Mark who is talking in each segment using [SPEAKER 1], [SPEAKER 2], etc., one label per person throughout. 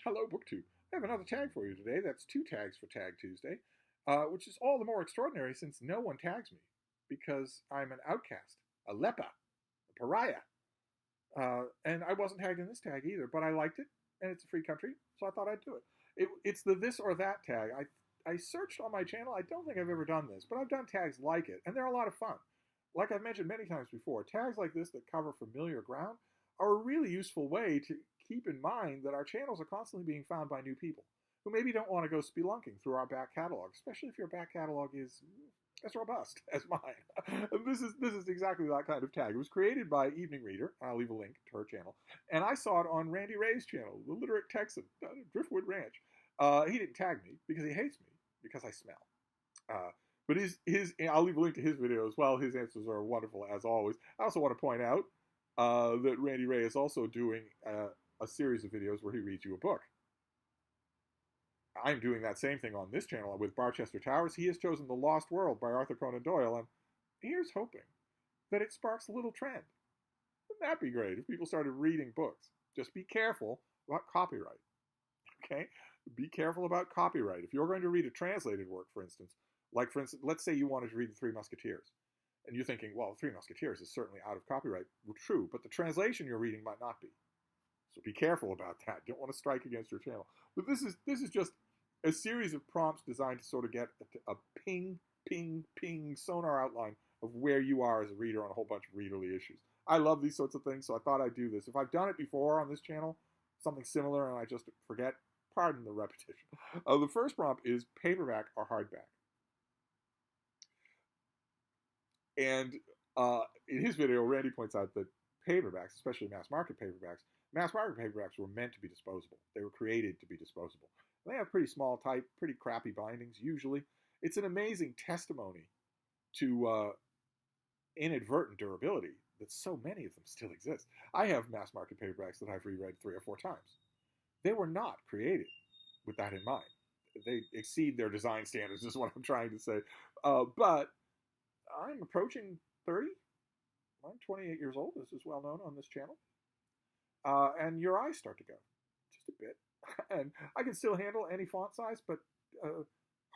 [SPEAKER 1] Hello, BookTube. I have another tag for you today. That's 2 tags for Tag Tuesday, which is all the more extraordinary since no one tags me because I'm an outcast, a leper, a pariah. And I wasn't tagged in this tag either, but I liked it, and it's a free country, so I thought I'd do it. It's the this or that tag. I searched on my channel. I don't think I've ever done this, but I've done tags like it, and they're a lot of fun. Like I've mentioned many times before, tags like this that cover familiar ground are a really useful way to keep in mind that our channels are constantly being found by new people who maybe don't want to go spelunking through our back catalog, especially if your back catalog is as robust as mine. This is exactly that kind of tag. It was created by Evening Reader. I'll leave a link to her channel, and I saw it on Randy Ray's channel, the literate Texan, Driftwood Ranch. He didn't tag me because he hates me because I smell. But his I'll leave a link to his video as well. His answers are wonderful as always. I also want to point out that Randy Ray is also doing a series of videos where he reads you a book. I'm doing that same thing on this channel with Barchester Towers. He has chosen The Lost World by Arthur Conan Doyle, and here's hoping that it sparks a little trend. Wouldn't that be great if people started reading books? Just be careful about copyright, okay? Be careful about copyright. If you're going to read a translated work, for instance, let's say you wanted to read The Three Musketeers, and you're thinking, well, Three Musketeers is certainly out of copyright. Well, true, but the translation you're reading might not be. So be careful about that. Don't want to strike against your channel. But this is just a series of prompts designed to sort of get a ping, ping, ping sonar outline of where you are as a reader on a whole bunch of readerly issues. I love these sorts of things, so I thought I'd do this. If I've done it before on this channel, something similar, and I just forget, pardon the repetition. The first prompt is paperback or hardback. And in his video, Randy points out that paperbacks, especially mass market paperbacks were meant to be disposable. They were created to be disposable. They have pretty small type, pretty crappy bindings, usually. It's an amazing testimony to inadvertent durability that so many of them still exist. I have mass market paperbacks that I've reread 3 or 4 times. They were not created with that in mind. They exceed their design standards, is what I'm trying to say. But I'm approaching 30. I'm 28 years old. This is well known on this channel. And your eyes start to go just a bit. And I can still handle any font size, but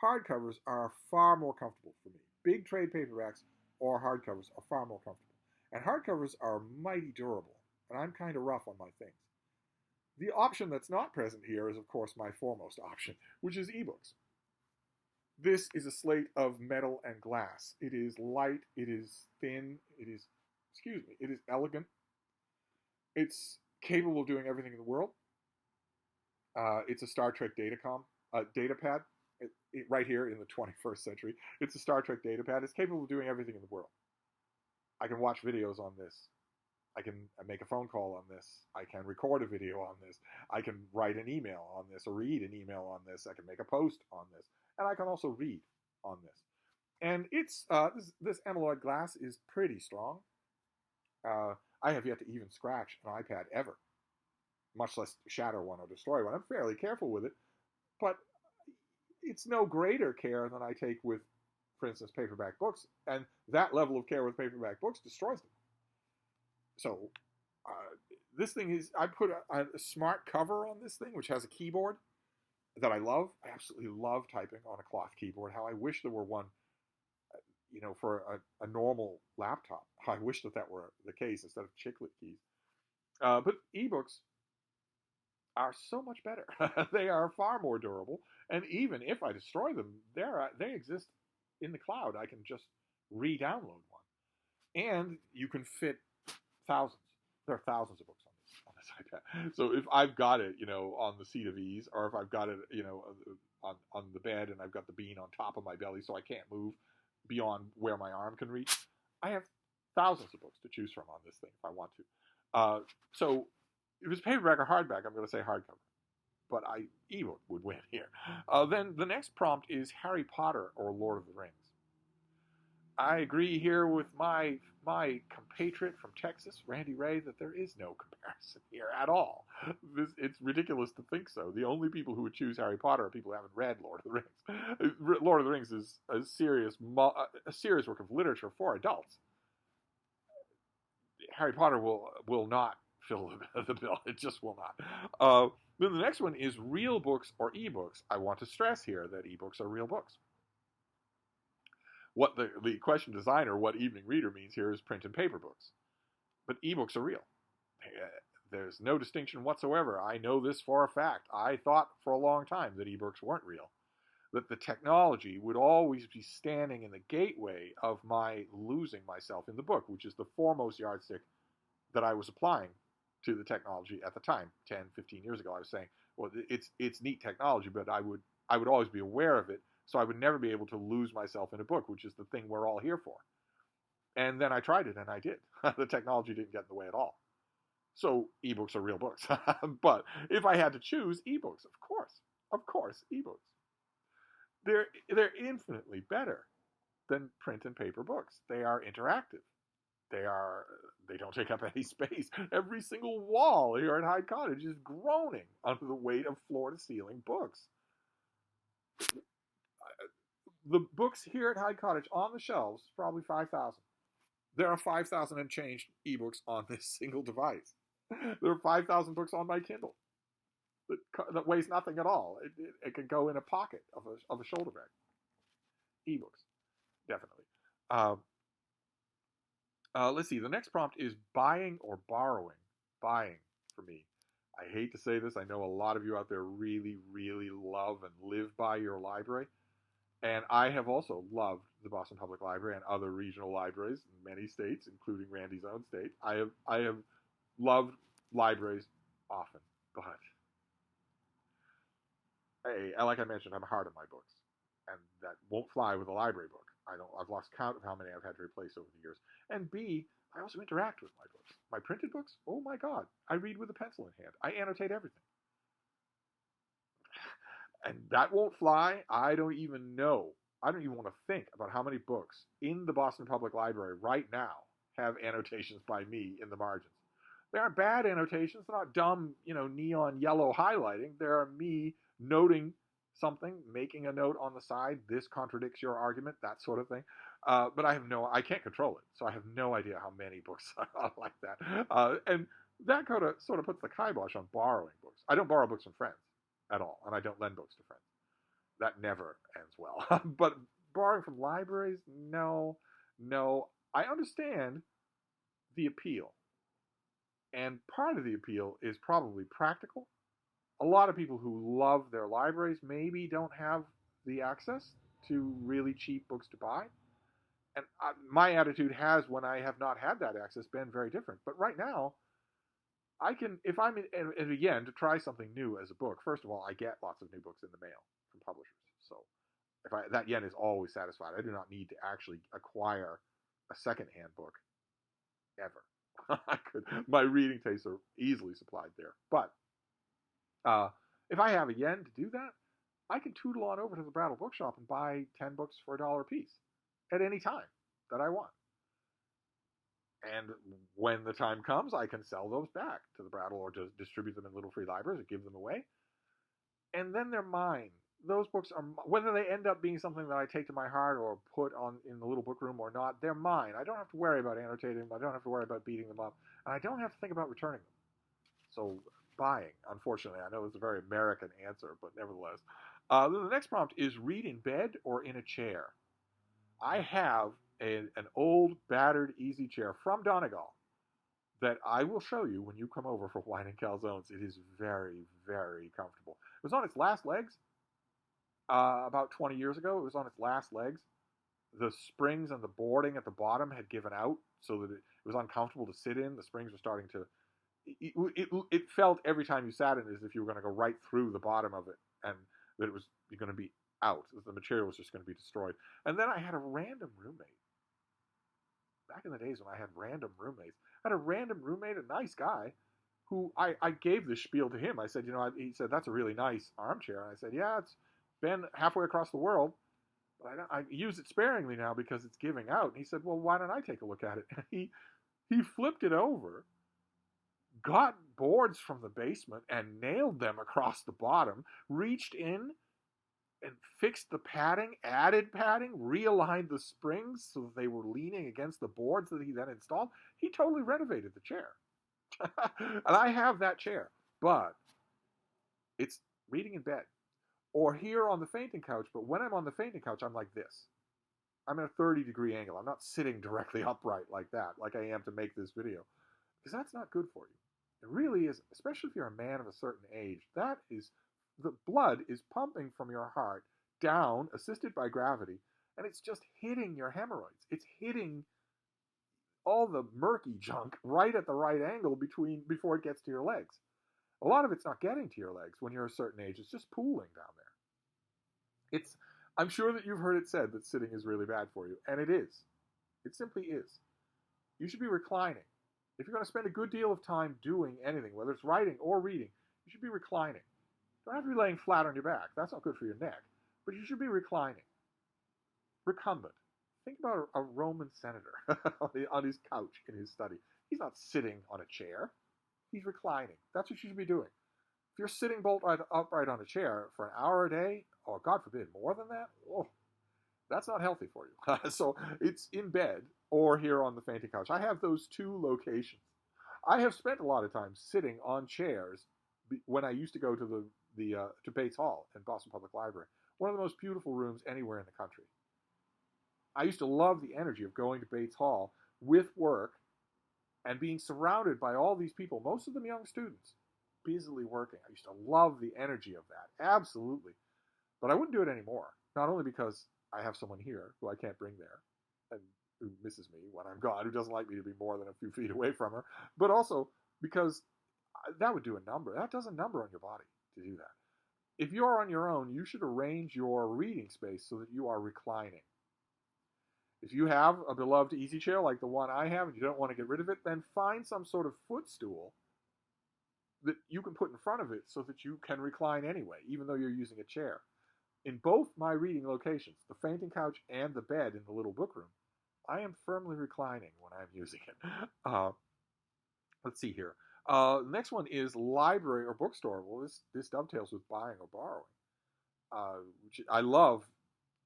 [SPEAKER 1] hardcovers are far more comfortable for me. Big trade paperbacks or hardcovers are far more comfortable. And hardcovers are mighty durable, and I'm kind of rough on my things. The option that's not present here is, of course, my foremost option, which is ebooks. This is a slate of metal and glass. It is light, it is thin, it is elegant. It's capable of doing everything in the world. It's a Star Trek datapad, right here in the 21st century. It's a Star Trek datapad. It's capable of doing everything in the world. I can watch videos on this. I can make a phone call on this. I can record a video on this. I can write an email on this or read an email on this. I can make a post on this. And I can also read on this. And it's this amyloid glass is pretty strong. I have yet to even scratch an iPad ever, much less shatter one or destroy one. I'm fairly careful with it, but it's no greater care than I take with, for instance, paperback books, and that level of care with paperback books destroys them. So this thing is, I put a smart cover on this thing, which has a keyboard that I love. I absolutely love typing on a cloth keyboard. How I wish there were one, for a normal laptop. I wish that were the case instead of chiclet keys. But ebooks are so much better. They are far more durable, and even if I destroy them, they exist in the cloud. I can just re-download one, and you can fit thousands. There are thousands of books on this iPad. So if I've got it, on the seat of ease, or if I've got it, on the bed, and I've got the bean on top of my belly, so I can't move beyond where my arm can reach, I have thousands of books to choose from on this thing if I want to. So if it's paperback or hardback, I'm going to say hardcover. But ebook would win here. Then the next prompt is Harry Potter or Lord of the Rings. I agree here with my compatriot from Texas, Randy Ray, that there is no comparison here at all. It's ridiculous to think so. The only people who would choose Harry Potter are people who haven't read Lord of the Rings. Lord of the Rings is a serious work of literature for adults. Harry Potter will not fill the bill. It just will not. Then the next one is real books or ebooks. I want to stress here that ebooks are real books. What the question designer, what evening reader means here is print and paper books. But ebooks are real. There's no distinction whatsoever. I know this for a fact. I thought for a long time that ebooks weren't real. That the technology would always be standing in the gateway of my losing myself in the book, which is the foremost yardstick that I was applying to the technology at the time. 10, 15 years ago, I was saying, well, it's neat technology, but I would always be aware of it, so I would never be able to lose myself in a book, which is the thing we're all here for. And then I tried it, and I did. The technology didn't get in the way at all. So ebooks are real books. But if I had to choose, ebooks, of course, ebooks. They're infinitely better than print and paper books. They are interactive. They don't take up any space. Every single wall here at Hyde Cottage is groaning under the weight of floor-to-ceiling books. The books here at Hyde Cottage on the shelves, probably 5,000. There are 5,000 and changed ebooks on this single device. There are 5,000 books on my Kindle that weighs nothing at all. It can go in a pocket of a shoulder bag. Ebooks, definitely. Let's see. The next prompt is buying or borrowing. Buying for me. I hate to say this. I know a lot of you out there really, really love and live by your library. And I have also loved the Boston Public Library and other regional libraries in many states, including Randy's own state. I have loved libraries often, but like I mentioned, I'm hard on my books, and that won't fly with a library book. I've lost count of how many I've had to replace over the years. And B, I also interact with my books. My printed books, oh my God, I read with a pencil in hand. I annotate everything. And that won't fly. I don't even know. I don't even want to think about how many books in the Boston Public Library right now have annotations by me in the margins. They aren't bad annotations. They're not dumb, neon yellow highlighting. They're me noting something, making a note on the side. This contradicts your argument, that sort of thing. But I can't control it. So I have no idea how many books are like that. And that sort of puts the kibosh on borrowing books. I don't borrow books from friends at all, and I don't lend books to friends. That never ends well. But borrowing from libraries, no. I understand the appeal. And part of the appeal is probably practical. A lot of people who love their libraries maybe don't have the access to really cheap books to buy. And my attitude has, when I have not had that access, been very different. But right now, I can, if I'm in, and again, to try something new as a book, first of all, I get lots of new books in the mail from publishers. So that yen is always satisfied. I do not need to actually acquire a secondhand book ever. My reading tastes are easily supplied there. But if I have a yen to do that, I can tootle on over to the Brattle Bookshop and buy 10 books for $1 a piece at any time that I want. And when the time comes, I can sell those back to the Brattle or just distribute them in little free libraries or give them away. And then they're mine. Those books are, whether they end up being something that I take to my heart or put on in the little book room or not, they're mine. I don't have to worry about annotating them. I don't have to worry about beating them up. And I don't have to think about returning them. So buying, unfortunately, I know it's a very American answer, but nevertheless. Then the next prompt is read in bed or in a chair. I have an old, battered easy chair from Donegal that I will show you when you come over for Wine and Calzones. It is very, very comfortable. It was on its last legs about 20 years ago. It was on its last legs. The springs and the boarding at the bottom had given out so that it was uncomfortable to sit in. The springs were starting to... It felt every time you sat in it as if you were going to go right through the bottom of it and that it was going to be out. The material was just going to be destroyed. And then I had a random roommate. Back in the days when I had random roommates. I had a random roommate, a nice guy, who I gave this spiel to him. I said, he said, that's a really nice armchair. And I said, yeah, it's been halfway across the world, but I use it sparingly now because it's giving out. And he said, well, why don't I take a look at it? And he flipped it over, got boards from the basement and nailed them across the bottom, reached in and fixed the padding, added padding, realigned the springs so that they were leaning against the boards that he then installed. He totally renovated the chair. And I have that chair. But It's reading in bed. Or here on the fainting couch, but when I'm on the fainting couch, I'm like this. I'm at a 30-degree angle. I'm not sitting directly upright like that, like I am to make this video. Because that's not good for you. It really is, especially if you're a man of a certain age. That is, the blood is pumping from your heart down, assisted by gravity, and it's just hitting your hemorrhoids. It's hitting all the murky junk right at the right angle before it gets to your legs. A lot of it's not getting to your legs when you're a certain age. It's just pooling down there. I'm sure that you've heard it said that sitting is really bad for you, and it is. It simply is. You should be reclining. If you're going to spend a good deal of time doing anything, whether it's writing or reading, you should be reclining. You don't have to be laying flat on your back. That's not good for your neck. But you should be reclining. Recumbent. Think about a Roman senator on his couch in his study. He's not sitting on a chair. He's reclining. That's what you should be doing. If you're sitting bolt upright on a chair for an hour a day, or God forbid, more than that, that's not healthy for you. So it's in bed or here on the fainting couch. I have those two locations. I have spent a lot of time sitting on chairs when I used to go to to Bates Hall in Boston Public Library, one of the most beautiful rooms anywhere in the country. I used to love the energy of going to Bates Hall with work and being surrounded by all these people, most of them young students, busily working. I used to love the energy of that, absolutely. But I wouldn't do it anymore, not only because I have someone here who I can't bring there and who misses me when I'm gone, who doesn't like me to be more than a few feet away from her, but also because that would do a number. That does a number on your body to do that. If you're on your own, you should arrange your reading space so that you are reclining. If you have a beloved easy chair like the one I have and you don't want to get rid of it, then find some sort of footstool that you can put in front of it so that you can recline anyway, even though you're using a chair. In both my reading locations, the fainting couch and the bed in the little book room, I am firmly reclining when I'm using it. Let's see here. The next one is library or bookstore. Well, this dovetails with buying or borrowing, which I love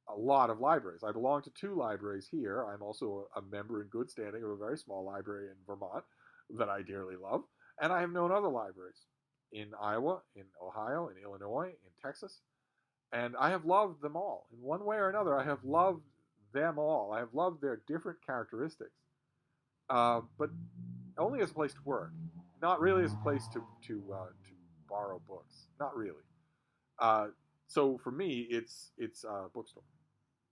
[SPEAKER 1] a lot of libraries. I belong to 2 libraries here. I'm also a member in good standing of a very small library in Vermont that I dearly love. And I have known other libraries in Iowa, in Ohio, in Illinois, in Texas. And I have loved them all. In one way or another, I have loved them all. I have loved their different characteristics. But only as a place to work. Not really as a place to borrow books. Not really. So for me, it's a bookstore.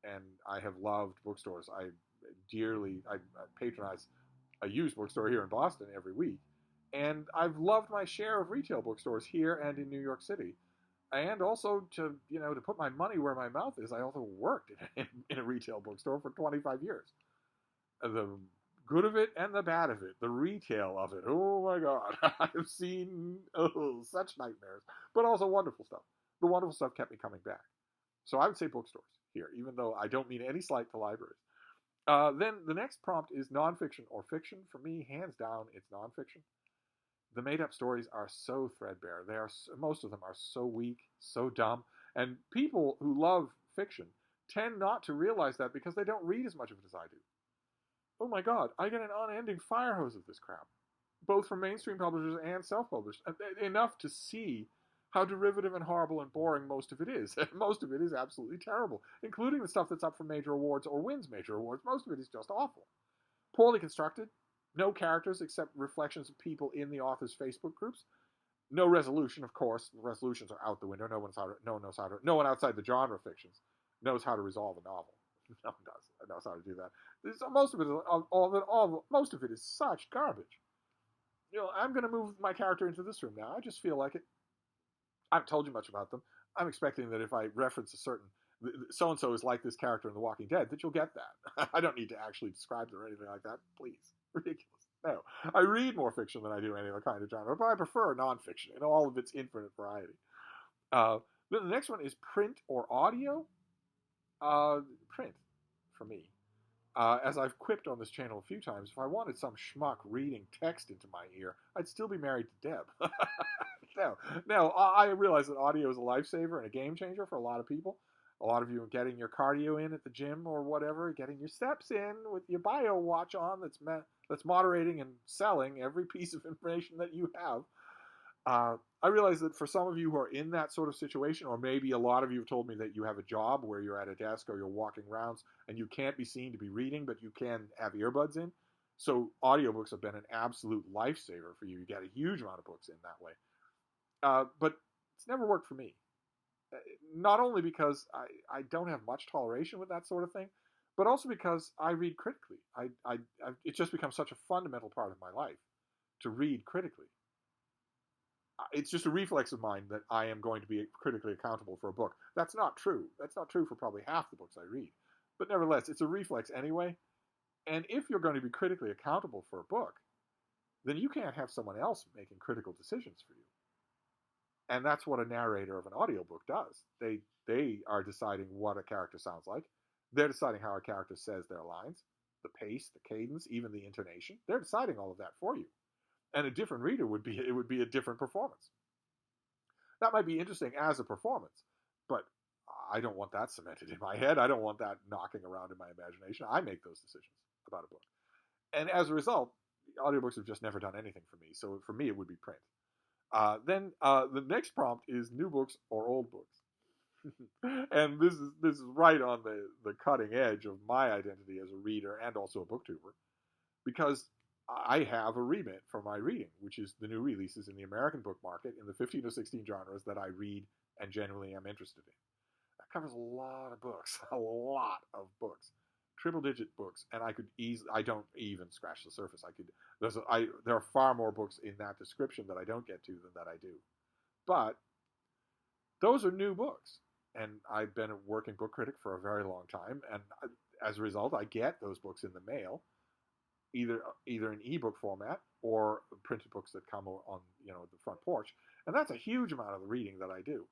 [SPEAKER 1] And I have loved bookstores. I patronize a used bookstore here in Boston every week. And I've loved my share of retail bookstores here and in New York City. And also to put my money where my mouth is, I also worked in a retail bookstore for 25 years. The good of it and the bad of it, the retail of it. Oh my God, I've seen such nightmares, but also wonderful stuff. The wonderful stuff kept me coming back. So I would say bookstores here, even though I don't mean any slight to libraries. Then the next prompt is nonfiction or fiction. For me, hands down, it's nonfiction. The made-up stories are so threadbare. Most of them are so weak, so dumb. And people who love fiction tend not to realize that because they don't read as much of it as I do. Oh my God, I get an unending fire hose of this crap, both from mainstream publishers and self-published, enough to see how derivative and horrible and boring most of it is. Most of it is absolutely terrible, including the stuff that's up for major awards or wins major awards. Most of it is just awful. Poorly constructed, no characters except reflections of people in the author's Facebook groups. No resolution, of course. The resolutions are out the window. No one outside the genre fictions knows how to resolve a novel. No one knows how to do that. Most of it is such garbage. I'm going to move my character into this room now. I just feel like it. I haven't told you much about them. I'm expecting that if I reference a certain so-and-so is like this character in The Walking Dead, that you'll get that. I don't need to actually describe them or anything like that. Please. Ridiculous. No. I read more fiction than I do any other kind of genre, but I prefer nonfiction in all of its infinite variety. Then the next one is print or audio. Print, for me. As I've quipped on this channel a few times, if I wanted some schmuck reading text into my ear, I'd still be married to Deb. No, I realize that audio is a lifesaver and a game changer for a lot of people. A lot of you are getting your cardio in at the gym or whatever, getting your steps in with your bio watch on that's moderating and selling every piece of information that you have. I realize that for some of you who are in that sort of situation, or maybe a lot of you have told me that you have a job where you're at a desk or you're walking rounds and you can't be seen to be reading, but you can have earbuds in. So audiobooks have been an absolute lifesaver for you. You get a huge amount of books in that way. But it's never worked for me. Not only because I don't have much toleration with that sort of thing, but also because I read critically. It's just become such a fundamental part of my life to read critically. It's just a reflex of mine that I am going to be critically accountable for a book. That's not true. That's not true for probably half the books I read. But nevertheless, it's a reflex anyway. And if you're going to be critically accountable for a book, then you can't have someone else making critical decisions for you. And that's what a narrator of an audiobook does. They are deciding what a character sounds like. They're deciding how a character says their lines, the pace, the cadence, even the intonation. They're deciding all of that for you. And a different reader would be a different performance. That might be interesting as a performance, but I don't want that cemented in my head. I don't want that knocking around in my imagination. I make those decisions about a book. And as a result, audiobooks have just never done anything for me. So for me, it would be print. Then the next prompt is new books or old books. And this is right on the cutting edge of my identity as a reader and also a booktuber, because I have a remit for my reading, which is the new releases in the American book market in the 15 to 16 genres that I read and genuinely am interested in. That covers a lot of books, a lot of books, triple-digit books, and I don't even scratch the surface. There are far more books in that description that I don't get to than that I do. But those are new books, and I've been a working book critic for a very long time, and as a result, I get those books in the mail, either in ebook format or printed books that come on the front porch, and that's a huge amount of the reading that I do.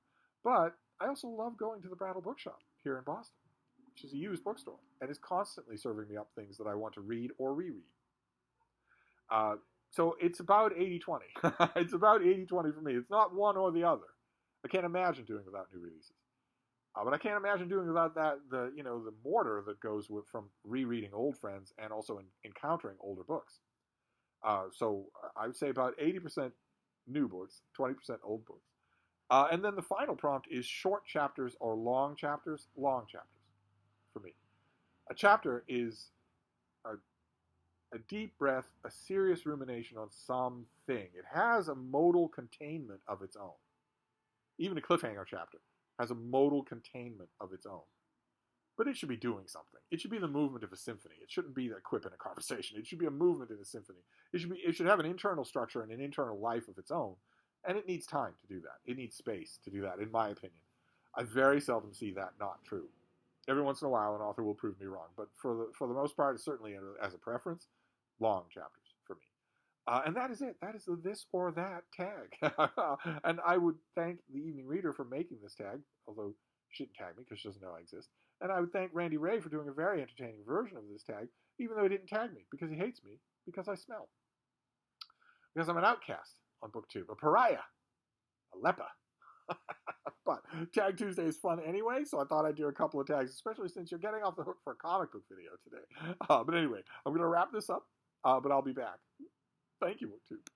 [SPEAKER 1] But I also love going to the Brattle Bookshop here in Boston, which is a used bookstore, and is constantly serving me up things that I want to read or reread. So it's about 80-20. It's about 80-20 for me. It's not one or the other. I can't imagine doing without new releases. But I can't imagine doing without the mortar that goes from rereading old friends and also encountering older books. So I would say about 80% new books, 20% old books. And then the final prompt is short chapters or long chapters. Long chapters for me. A chapter is a deep breath, a serious rumination on something. It has a modal containment of its own. Even a cliffhanger chapter has a modal containment of its own. But it should be doing something. It should be the movement of a symphony. It shouldn't be a quip in a conversation. It should be a movement in a symphony. It should have an internal structure and an internal life of its own. And it needs time to do that. It needs space to do that, in my opinion. I very seldom see that not true. Every once in a while, an author will prove me wrong. But for the most part, certainly as a preference, long chapters for me. And that is it. That is the this or that tag. And I would thank the Evening Reader for making this tag, although she didn't tag me because she doesn't know I exist. And I would thank Randy Ray for doing a very entertaining version of this tag, even though he didn't tag me, because he hates me, because I smell. Because I'm an outcast on BookTube, a pariah, a leper. But Tag Tuesday is fun anyway, so I thought I'd do a couple of tags, especially since you're getting off the hook for a comic book video today. But anyway, I'm going to wrap this up, but I'll be back. Thank you, BookTube.